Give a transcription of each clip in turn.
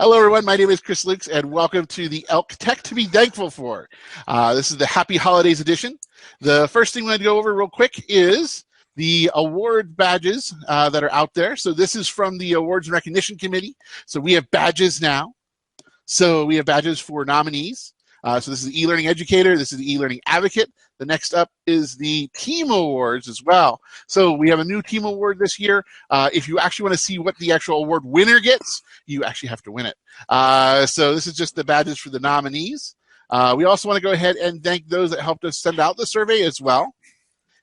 Hello, everyone. My name is Chris Lukes, and welcome to the ELK Tech to be Thankful For. This is the Happy Holidays edition. The first thing we're going to go over real quick is the award badges that are out there. So this is from the Awards and Recognition Committee. So we have badges now. So we have badges for nominees. So this is the e-learning educator. This is the e-learning advocate. The next up is the team awards as well. So we have a new team award this year. If you actually want to see what the actual award winner gets, you actually have to win it. So this is just the badges for the nominees. We also want to go ahead and thank those that helped us send out the survey as well.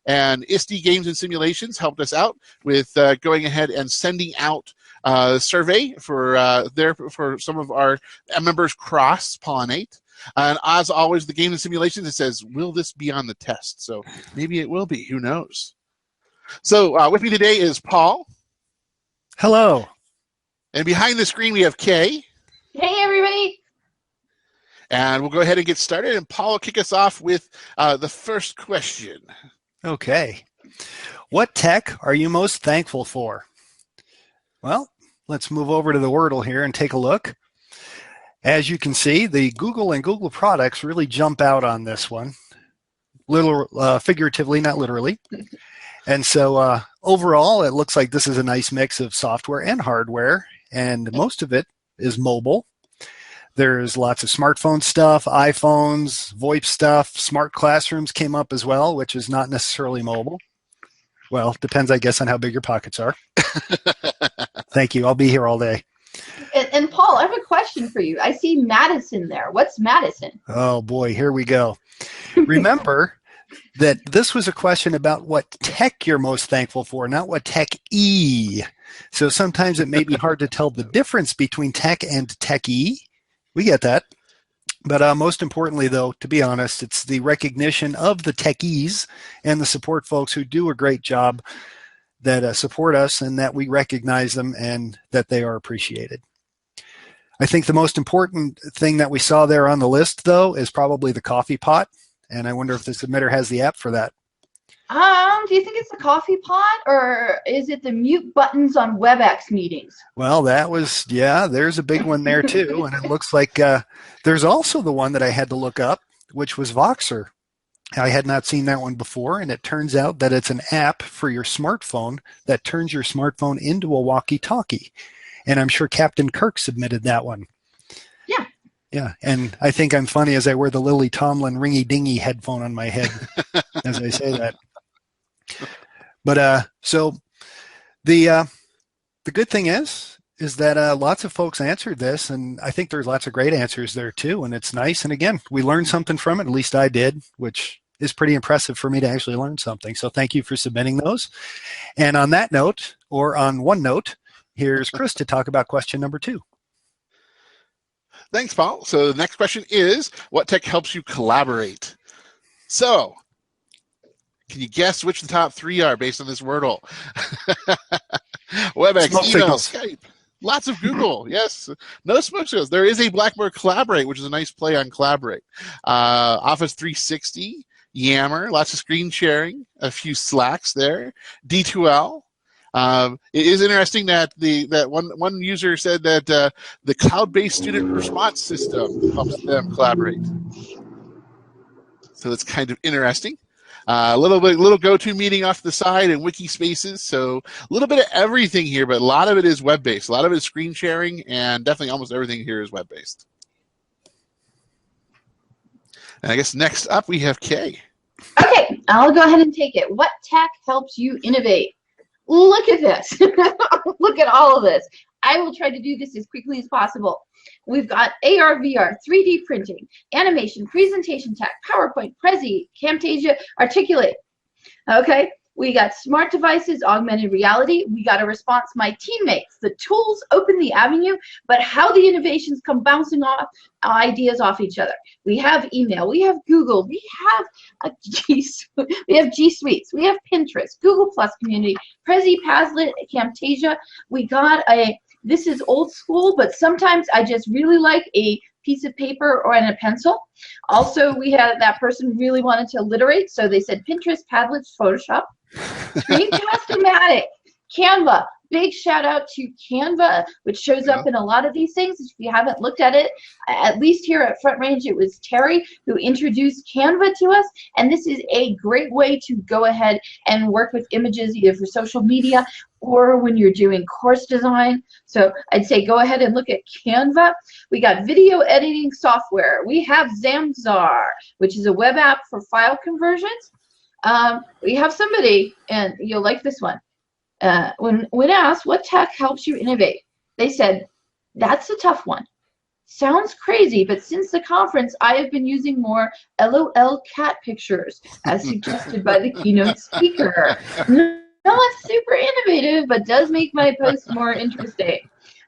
And ISTE Games and Simulations helped us out with going ahead and sending out a survey for some of our members cross-pollinate. And as always, the Games and Simulations, it says, will this be on the test? So maybe it will be. Who knows? So with me today is Paul. Hello. And behind the screen, we have Kay. Hey, everybody. And we'll go ahead and get started. And Paul will kick us off with the first question. Okay. What tech are you most thankful for? Well, let's move over to the Wordle here and take a look. As you can see, the Google and Google products really jump out on this one, figuratively, not literally. And so overall, it looks like this is a nice mix of software and hardware, and most of it is mobile. There's lots of smartphone stuff, iPhones, VoIP stuff. Smart classrooms came up as well, which is not necessarily mobile. Well, depends, I guess, on how big your pockets are. Thank you. I'll be here all day. And Paul, I have a question for you. I see Madison there. What's Madison? Oh, boy, here we go. Remember that this was a question about what tech you're most thankful for, not what tech-e. So sometimes it may be hard to tell the difference between tech and tech-e. We get that. But most importantly, though, to be honest, it's the recognition of the techies and the support folks who do a great job that support us and that we recognize them and that they are appreciated. I think the most important thing that we saw there on the list, though, is probably the coffee pot. And I wonder if the submitter has the app for that. Do you think it's the coffee pot or is it the mute buttons on WebEx meetings? Well, that was, yeah, there's a big one there too. And it looks like there's also the one that I had to look up, which was Voxer. I had not seen that one before, and it turns out that it's an app for your smartphone that turns your smartphone into a walkie-talkie. And I'm sure Captain Kirk submitted that one. Yeah. Yeah, and I think I'm funny as I wear the Lily Tomlin ringy-dingy headphone on my head as I say that. But so the good thing is that lots of folks answered this, and I think there's lots of great answers there too, and it's nice. And again, we learned something from it, at least I did, which is pretty impressive for me to actually learn something. So thank you for submitting those. And on that note, or on one note, here's Chris to talk about question number 2. Thanks, Paul. So the next question is, what tech helps you collaborate? So, can you guess which the top 3 are based on this Wordle? WebEx, email, Skype. Lots of Google, yes. No smoke signals. There is a Blackboard Collaborate, which is a nice play on Collaborate. Office 360, Yammer, lots of screen sharing, a few Slacks there. D2L. It is interesting that one user said that the cloud-based student response system helps them collaborate. So it's kind of interesting. A little GoToMeeting off the side and wiki spaces. So a little bit of everything here, but a lot of it is web-based. A lot of it is screen sharing, and definitely almost everything here is web-based. And I guess next up we have Kay. Okay, I'll go ahead and take it. What tech helps you innovate? Look at this. Look at all of this. I will try to do this as quickly as possible. We've got AR, VR, 3D printing, animation, presentation tech, PowerPoint, Prezi, Camtasia, Articulate. Okay, we got smart devices, augmented reality. We got a response, my teammates. The tools open the avenue, but how the innovations come bouncing off ideas off each other. We have email, we have Google, we have G Suites, we have Pinterest, Google Plus community, Prezi, Padlet, Camtasia. We got this is old school, but sometimes I just really like a piece of paper or a pencil. Also, we had that person really wanted to alliterate, so they said Pinterest, Padlet, Photoshop, Screencast-O-Matic, Canva, big shout out to Canva, which shows up in a lot of these things. If you haven't looked at it, at least here at Front Range, it was Terry who introduced Canva to us. And this is a great way to go ahead and work with images either for social media or when you're doing course design. So I'd say go ahead and look at Canva. We got video editing software. We have Zamzar, which is a web app for file conversions. We have somebody, and you'll like this one. When asked what tech helps you innovate, they said, that's a tough one. Sounds crazy, but since the conference, I have been using more LOL cat pictures, as suggested by the keynote speaker. Not super innovative, but does make my posts more interesting.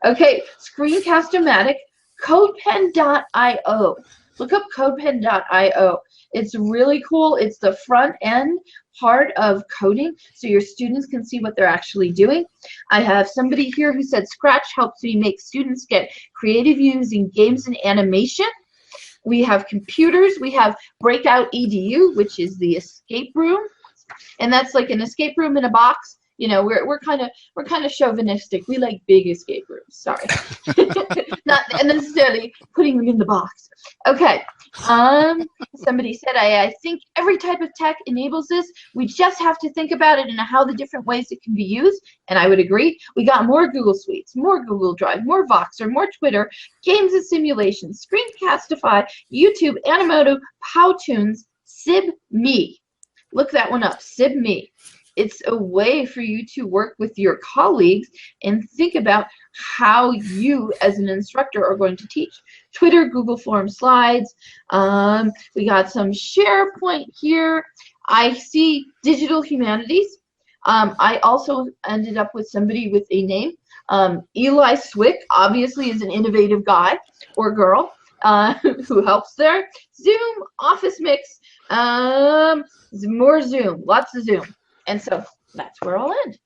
Okay, Screencast-O-Matic, CodePen.io. Look up CodePen.io. It's really cool. It's the front end part of coding, so your students can see what they're actually doing. I have somebody here who said Scratch helps me make students get creative using games and animation. We have computers. We have Breakout EDU, which is the escape room. And that's like an escape room in a box. You know, we're kind of chauvinistic. We like big escape rooms. Sorry, not necessarily putting them in the box. Okay. Somebody said I think every type of tech enables this. We just have to think about it and how the different ways it can be used. And I would agree. We got more Google Suites, more Google Drive, more Voxer, more Twitter, games and simulations, Screencastify, YouTube, Animoto, Powtoons, SibMe. Look that one up, SibMe. It's a way for you to work with your colleagues and think about how you as an instructor are going to teach. Twitter, Google Form Slides. We got some SharePoint here. I see Digital Humanities. I also ended up with somebody with a name. Eli Swick obviously is an innovative guy or girl who helps there. Zoom, Office Mix, more Zoom, lots of Zoom. And so that's where I'll end.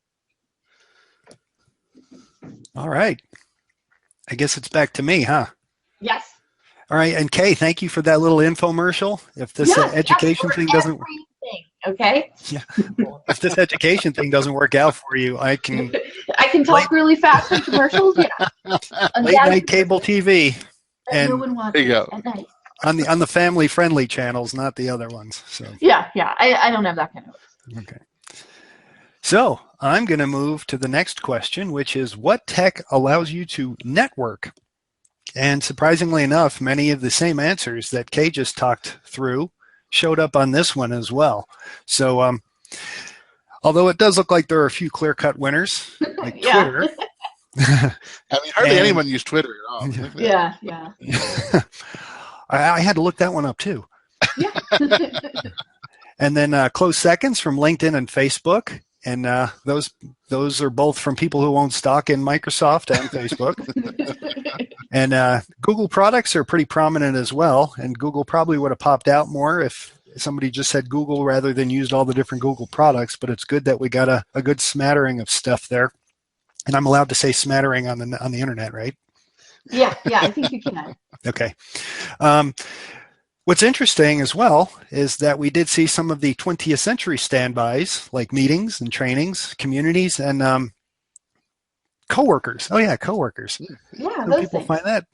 All right. I guess it's back to me, huh? Yes. All right. And Kay, thank you for that little infomercial. If this education thing doesn't okay. Yeah. Well, if this education thing doesn't work out for you, I can talk really fast in commercials. Yeah. Late night cable TV. And no one watches there you go. at night. On the family friendly channels, not the other ones. So yeah. I don't have that kind of. Okay. So I'm going to move to the next question, which is what tech allows you to network? And surprisingly enough, many of the same answers that Kay just talked through showed up on this one as well. So although it does look like there are a few clear-cut winners, like Twitter. I mean, hardly anyone used Twitter at all. Yeah. I had to look that one up too. Yeah. And then close seconds from LinkedIn and Facebook. And those are both from people who own stock in Microsoft and Facebook. And Google products are pretty prominent as well. And Google probably would have popped out more if somebody just said Google rather than used all the different Google products. But it's good that we got a good smattering of stuff there. And I'm allowed to say smattering on the internet, right? Yeah, I think you can. Okay. What's interesting as well is that we did see some of the 20th century standbys like meetings and trainings, communities, and coworkers. Oh yeah, coworkers. Yeah, those people find that.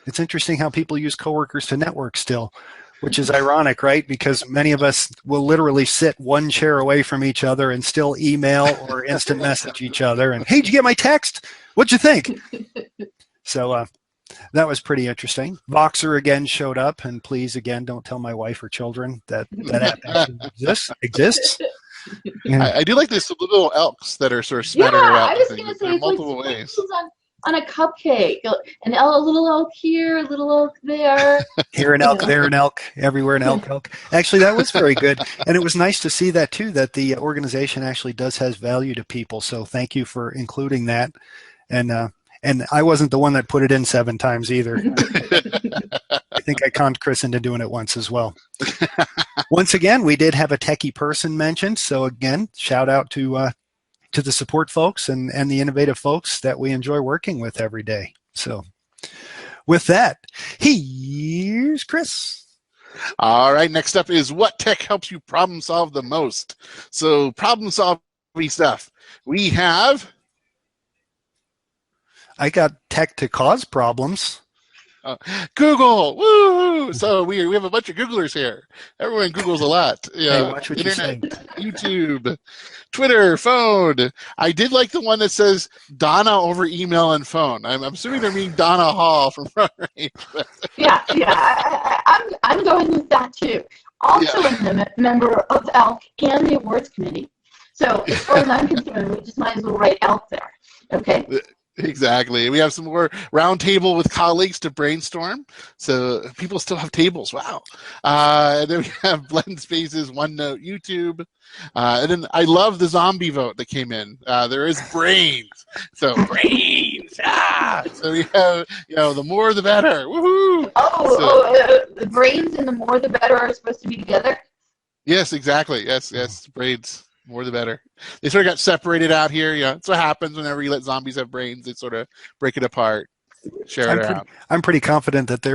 It's interesting how people use coworkers to network still, which is ironic, right? Because many of us will literally sit one chair away from each other and still email or instant message each other. And hey, did you get my text? What'd you think? So that was pretty interesting. Voxer again showed up, and please, again, don't tell my wife or children that app actually exists. Yeah. I do like these little elks that are sort of smattered around. I was going to say, it's multiple ways. On a cupcake, a little elk here, a little elk there. Here an elk, there an elk, everywhere an elk. Actually, that was very good, and it was nice to see that too. That the organization actually does has value to people. So thank you for including that, and I wasn't the one that put it in 7 times either. I think I conned Chris into doing it once as well. Once again, we did have a techie person mentioned. So again, shout out to the support folks and the innovative folks that we enjoy working with every day. So with that, here's Chris. All right, next up is what tech helps you problem solve the most. So problem solving stuff. We have I got tech to cause problems. Google, woo! So we have a bunch of Googlers here. Everyone Googles a lot. Hey, watch what you say. YouTube, Twitter, phone. I did like the one that says Donna over email and phone. I'm assuming they're meaning Donna Hall from Front Range. Yeah. I'm going with that too. Also a member of ELK and the awards committee. So as far as I'm concerned, we just might as well write ELK there. Okay. Exactly. We have some more roundtable with colleagues to brainstorm. So people still have tables. Wow. And then we have Blend Spaces, OneNote, YouTube. And then I love the zombie vote that came in. There is brains. So brains. So we have, the more the better. Woohoo. The brains and the more the better are supposed to be together? Yes, exactly. Yes. Brains. More the better. They sort of got separated out here. Yeah, that's what happens whenever you let zombies have brains. They sort of break it apart, share it out. I'm pretty confident that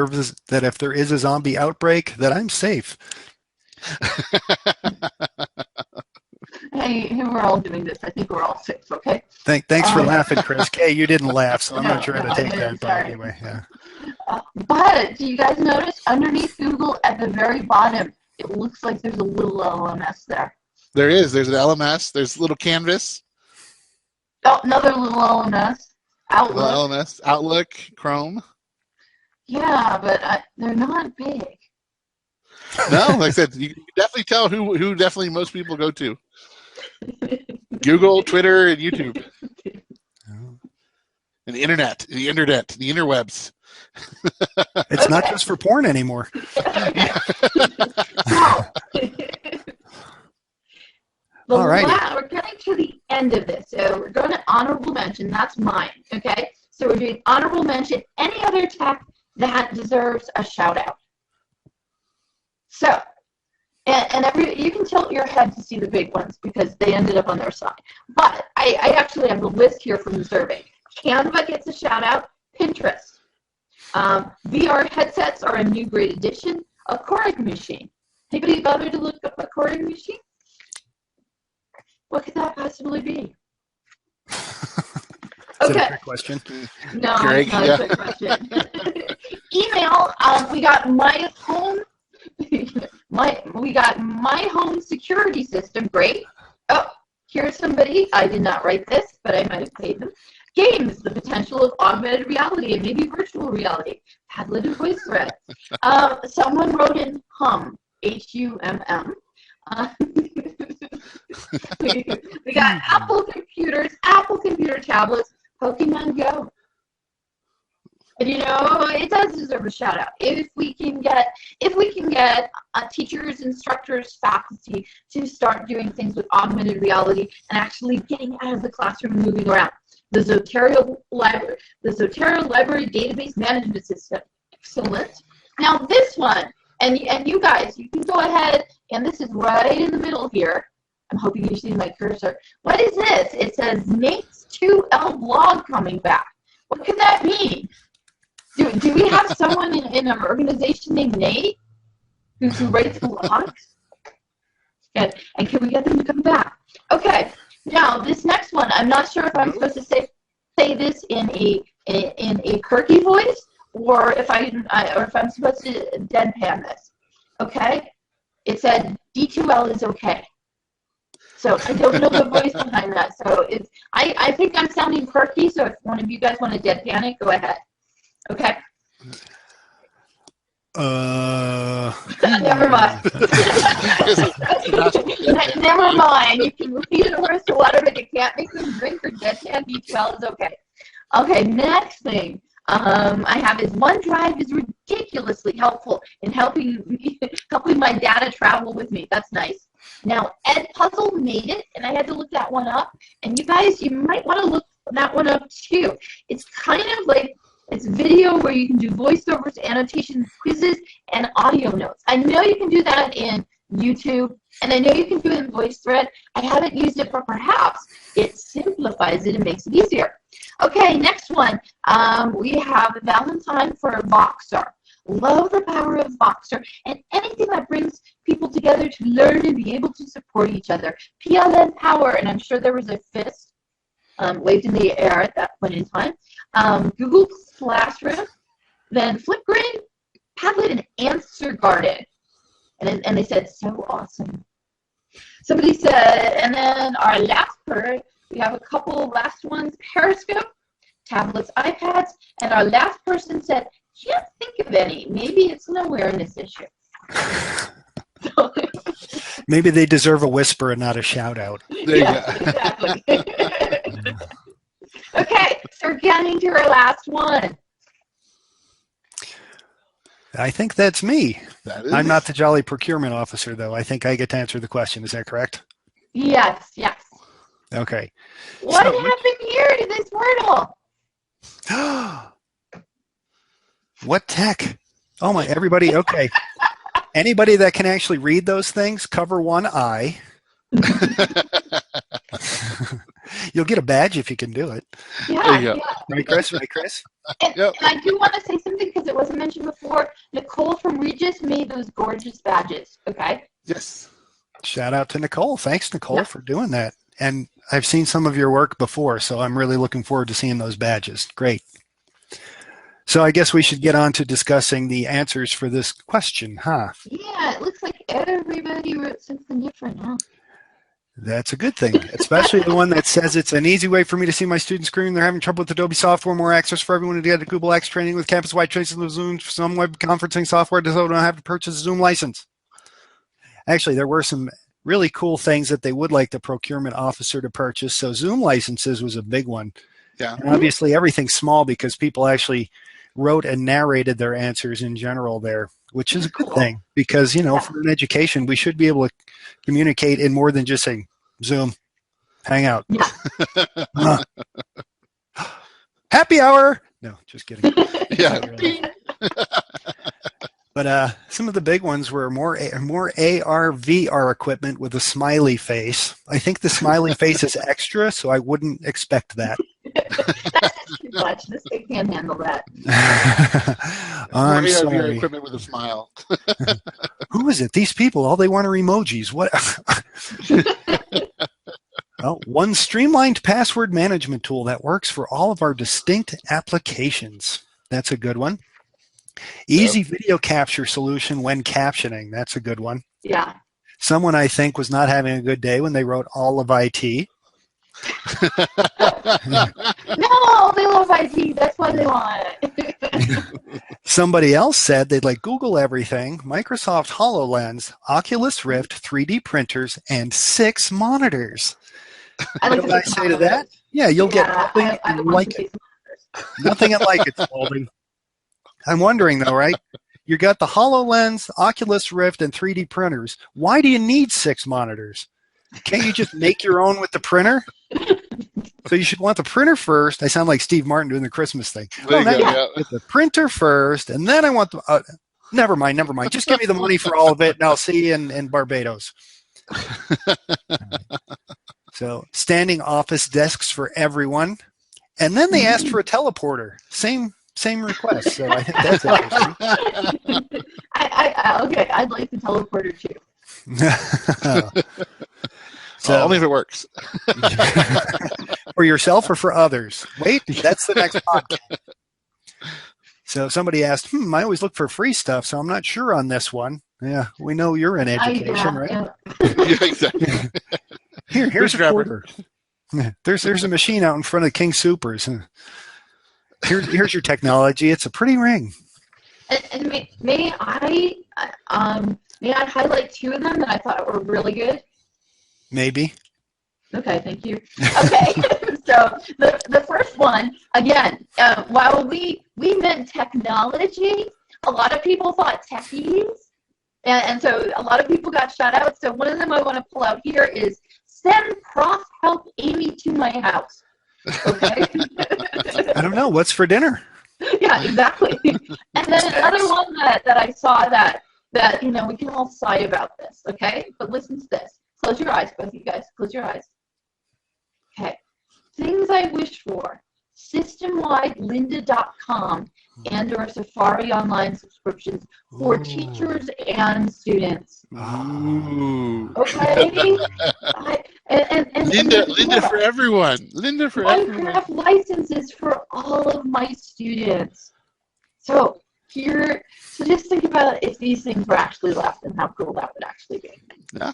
if there is a zombie outbreak, that I'm safe. Hey, we're all doing this. I think we're all safe. Okay. Thanks for laughing, Chris. Kay, you didn't laugh, so I'm not sure how to take that. But anyway, yeah. But do you guys notice underneath Google at the very bottom, it looks like there's a little LMS there. There is. There's an LMS. There's a little Canvas. Oh, another little LMS. Outlook. Little LMS. Outlook. Chrome. Yeah, but they're not big. No, like I said, you can definitely tell who definitely most people go to. Google, Twitter, and YouTube. And the internet, the interwebs. It's not just for porn anymore. All right. We're getting to the end of this. So we're going to honorable mention. That's mine. Okay. So we're doing honorable mention. Any other tech that deserves a shout out. So, you can tilt your head to see the big ones because they ended up on their side. But I actually have the list here from the survey. Canva gets a shout out. Pinterest. VR headsets are a new great addition. A Keurig machine. Anybody bother to look up a Keurig machine? What could that possibly be? Is that a trick question? No, it's not a trick question. Email. We got my home. We got my home security system. Great. Oh, here's somebody. I did not write this, but I might have paid them. Games. The potential of augmented reality and maybe virtual reality. Padlet and voice thread. Someone wrote in hum. HUMM. We got Apple computers, Apple computer tablets, Pokemon Go. And it does deserve a shout out. If we can get teachers, instructors, faculty to start doing things with augmented reality and actually getting out of the classroom and moving around. The Zotero library database management system. Excellent. Now this one. And you guys, you can go ahead, and this is right in the middle here. I'm hoping you see my cursor. What is this? It says Nate's 2L blog coming back. What could that mean? Do we have someone in our organization named Nate who writes blogs? And can we get them to come back? Okay. Now this next one, I'm not sure if I'm supposed to say this in a quirky voice. Or if I'm supposed to deadpan this, okay? It said D2L is okay. So I don't know the voice behind that. So I think I'm sounding quirky. So if one of you guys want to deadpan it, go ahead. Okay. Never mind. Never mind. You can repeat it worse to water, but you can't make them drink or deadpan. D2L is okay. Okay. Next thing. I have is OneDrive is ridiculously helpful in helping my data travel with me. That's nice. Now, Edpuzzle made it, and I had to look that one up. And you guys, you might want to look that one up too. It's kind of like it's video where you can do voiceovers, annotations, quizzes, and audio notes. I know you can do that in YouTube, and I know you can do it in VoiceThread. I haven't used it, but perhaps it simplifies it and makes it easier. Okay, next one. We have Valentine for Voxer. Love the power of Voxer and anything that brings people together to learn and be able to support each other. PLN power, and I'm sure there was a fist waved in the air at that point in time. Google Classroom, then Flipgrid, Padlet, and Answer Garden. And they said, so awesome. Somebody said, and then our last part, we have a couple last ones, Periscope, tablets, iPads, and our last person said, can't think of any. Maybe it's an awareness issue. Maybe they deserve a whisper and not a shout out. There you go. Exactly. Okay, so we're getting to our last one. I think that's me. That is. I'm not the jolly procurement officer, though. I think I get to answer the question. Is that correct? Yes, yes. Okay. What So- happened here to this Wordle? What tech? Oh my, everybody, okay. Anybody that can actually read those things, cover one eye. You'll get a badge if you can do it. Yeah, There you go. yeah. Right, Chris? Right, Chris? And, Yep. and I do want to say something because it wasn't mentioned before. Nicole from Regis made those gorgeous badges, okay? Yes. Shout out to Nicole. Thanks, Nicole, Yeah. for doing that. And I've seen some of your work before, so I'm really looking forward to seeing those badges. Great. So I guess we should get on to discussing the answers for this question, huh? Yeah, it looks like everybody wrote something different, huh? That's a good thing, especially the one that says it's an easy way for me to see my students screen. They're having trouble with Adobe software, more access for everyone to get a Google X training with campus-wide traces of Zoom, some web conferencing software, so don't have to purchase a Zoom license. Actually, there were some really cool things that they would like the procurement officer to purchase. So Zoom licenses was a big one. Yeah. And obviously everything's small because people actually wrote and narrated their answers in general there, which is a good thing because, you know, for an education, we should be able to communicate in more than just saying Zoom, hang out. Yeah. Happy hour. No, just kidding. Yeah. But some of the big ones were more AR/VR equipment with a smiley face. I think the smiley face is extra, so I wouldn't expect that. That's too much. This thing can't handle that. I'm More AR/VR sorry. equipment with a smile. Who is it? These people, all they want are emojis. What? Well, one streamlined password management tool that works for all of our distinct applications. That's a good one. Easy video capture solution when captioning. That's a good one. Yeah. Someone I think was not having a good day when they wrote all of IT. No, they love IT. That's what they want. Somebody else said they'd like Google everything, Microsoft HoloLens, Oculus Rift, 3D printers, and 6 monitors. What did I say to that? Yeah, you'll get nothing like it. Nothing like it, Spalding. I'm wondering though, right? You got the HoloLens, Oculus Rift, and 3D printers. Why do you need 6 monitors? Can't you just make your own with the printer? So you should want the printer first. I sound like Steve Martin doing the Christmas thing. There you go, now yeah. get the printer first, and then I want the. Never mind. Just give me the money for all of it, and I'll see you in Barbados. So standing office desks for everyone, and then they asked for a teleporter. Same request. So I think that's interesting. Okay, I'd like the teleporter too. So, only if it works. for yourself or for others? Wait, that's the next podcast. So somebody asked, I always look for free stuff, so I'm not sure on this one. Yeah, we know you're in education, right? Yeah. Yeah, exactly. Here's a grab quarter. There's a machine out in front of King Supers. Here's your technology. It's a pretty ring. And may I highlight 2 of them that I thought were really good? Maybe. Okay, thank you. Okay, so the first one, again, while we meant technology, a lot of people thought techies, and so a lot of people got shout out. So one of them I want to pull out here is send Prof Help Amy to my house. Okay. I don't know. What's for dinner? Yeah, exactly. And then another one that I saw that we can all sigh about this, okay? But listen to this. Close your eyes, both of you guys. Close your eyes. Okay. Things I wish for. Systemwidelynda.com and or Safari online subscriptions for teachers and students. Ooh. Okay? Linda for everyone. Linda for everyone. Minecraft licenses for all of my students. So just think about if these things were actually left and how cool that would actually be. Yeah.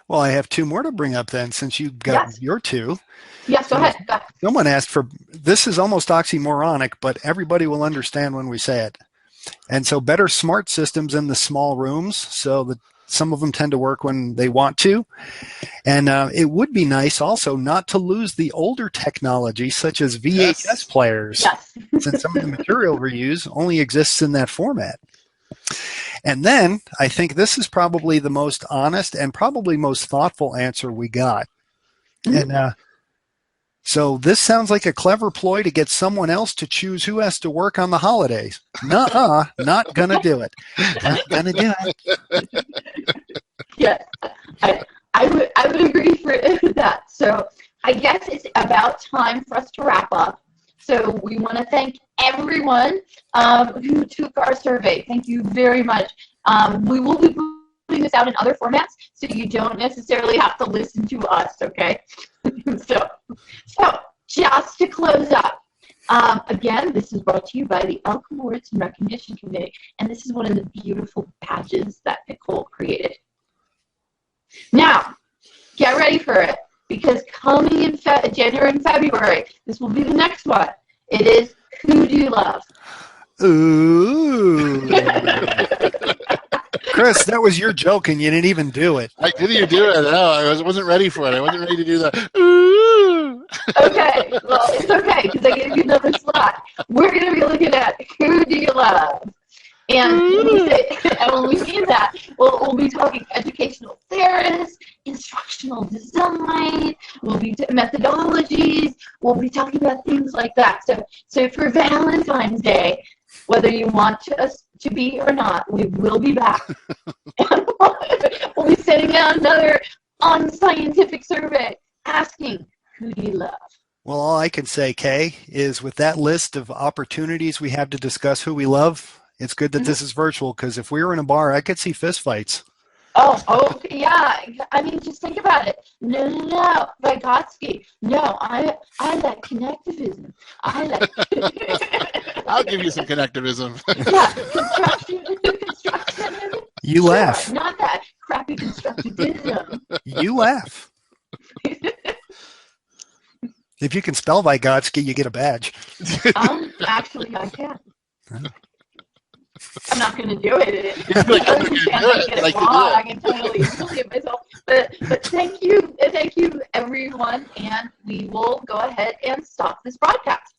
Well, I have two more to bring up then, since you've got your two. Yes, go ahead. Someone asked for, this is almost oxymoronic, but everybody will understand when we say it. And so better smart systems in the small rooms, so that some of them tend to work when they want to. And it would be nice also not to lose the older technology, such as VHS players, since some of the material we use only exists in that format. And then I think this is probably the most honest and probably most thoughtful answer we got. And so this sounds like a clever ploy to get someone else to choose who has to work on the holidays. Nuh-uh, not gonna do it. Not gonna do it. Yeah, I would agree for that. So I guess it's about time for us to wrap up. So we want to thank everyone who took our survey. Thank you very much. We will be putting this out in other formats, so you don't necessarily have to listen to us, okay? So just to close up, again, this is brought to you by the ELK Awards and Recognition Committee, and this is one of the beautiful badges that Nicole created. Now, get ready for it, because coming in January and February, this will be the next one. It is Who Do You Love? Ooh. Chris, that was your joke and you didn't even do it. I didn't even do it. No, I wasn't ready for it. I wasn't ready to do that. Ooh. Okay, well, it's okay, because I gave you another slot. We're going to be looking at Who Do You Love? And when we see that, we'll be talking educational therapists, instructional design, we'll be methodologies, we'll be talking about things like that. So for Valentine's Day, whether you want us to be or not, we will be back. We'll be sending out another unscientific survey asking, who do you love? Well, all I can say, Kay, is with that list of opportunities we have to discuss who we love, it's good that this is virtual, because if we were in a bar, I could see fistfights. Oh, yeah. I mean, just think about it. No, Vygotsky. No, I like connectivism. I like. I'll give you some connectivism. Yeah, construction. You laugh. Not that crappy constructivism. You laugh. If you can spell Vygotsky, you get a badge. Actually, I can. I'm not going to do it. I can totally humiliate myself. But thank you, everyone, and we will go ahead and stop this broadcast.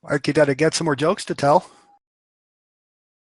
Archie, did I get some more jokes to tell?